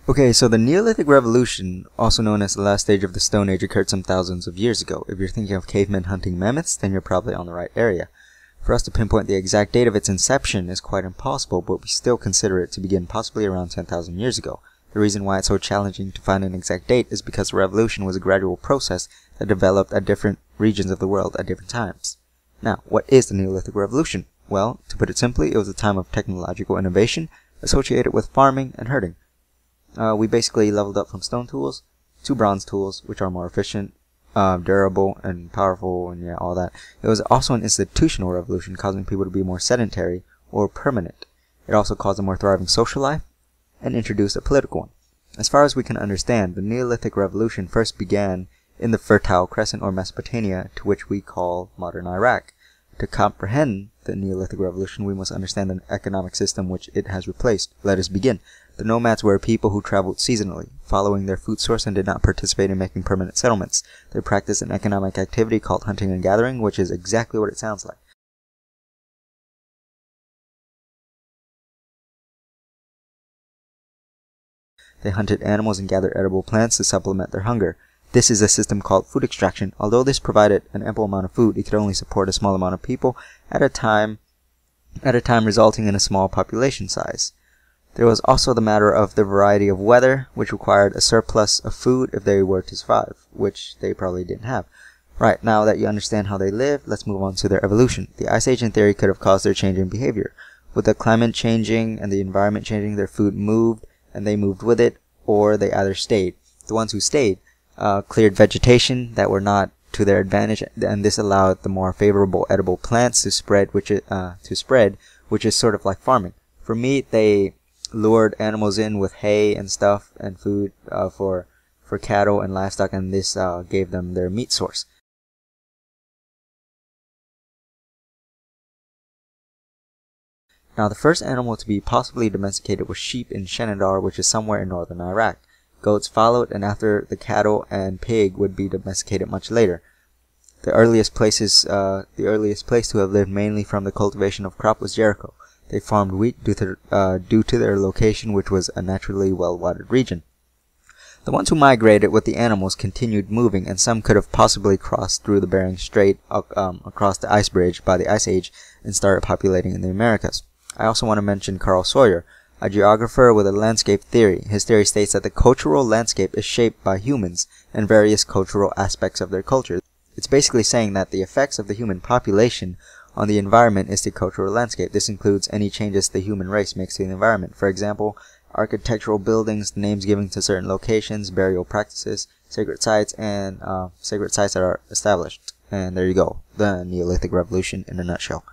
Okay, so the Neolithic Revolution, also known as the last stage of the Stone Age, occurred some thousands of years ago. If you're thinking of cavemen hunting mammoths, then you're probably on the right area. For us to pinpoint the exact date of its inception is quite impossible, but we still consider it to begin possibly around 10,000 years ago. The reason why it's so challenging to find an exact date is because the revolution was a gradual process that developed at different regions of the world at different times. Now, what is the Neolithic Revolution? Well, to put it simply, it was a time of technological innovation associated with farming and herding. We basically leveled up from stone tools to bronze tools, which are more efficient, durable, and powerful, and all that. It was also an institutional revolution, causing people to be more sedentary or permanent. It also caused a more thriving social life and introduced a political one. As far as we can understand, the Neolithic Revolution first began in the Fertile Crescent or Mesopotamia, to which we call modern Iraq. To comprehend the Neolithic Revolution, we must understand the economic system which it has replaced. Let us begin. The nomads were people who traveled seasonally, following their food source, and did not participate in making permanent settlements. They practiced an economic activity called hunting and gathering, which is exactly what it sounds like. They hunted animals and gathered edible plants to supplement their hunger. This is a system called food extraction. Although this provided an ample amount of food, it could only support a small amount of people at a time, resulting in a small population size. There was also the matter of the variety of weather, which required a surplus of food if they were to survive, which they probably didn't have. Right, now that you understand how they lived, let's move on to their evolution. The Ice Age in theory could have caused their change in behavior. With the climate changing and the environment changing, their food moved, and they moved with it, or they either stayed. The ones who stayed cleared vegetation that were not to their advantage, and this allowed the more favorable edible plants to spread, which is sort of like farming. For meat, they lured animals in with hay and stuff and food for cattle and livestock, and this gave them their meat source. Now, the first animal to be possibly domesticated was sheep in Shenandoah, which is somewhere in northern Iraq. Goats followed, and after the cattle and pig would be domesticated much later. The earliest place to have lived mainly from the cultivation of crop was Jericho. They farmed wheat due to their location, which was a naturally well-watered region. The ones who migrated with the animals continued moving, and some could have possibly crossed through the Bering Strait across the ice bridge by the Ice Age and started populating in the Americas. I also want to mention Carl Sawyer, a geographer with a landscape theory. His theory states that the cultural landscape is shaped by humans and various cultural aspects of their culture. It's basically saying that the effects of the human population on the environment is the cultural landscape. This includes any changes the human race makes to the environment. For example, architectural buildings, names given to certain locations, burial practices, sacred sites, and sacred sites that are established. And there you go, the Neolithic Revolution in a nutshell.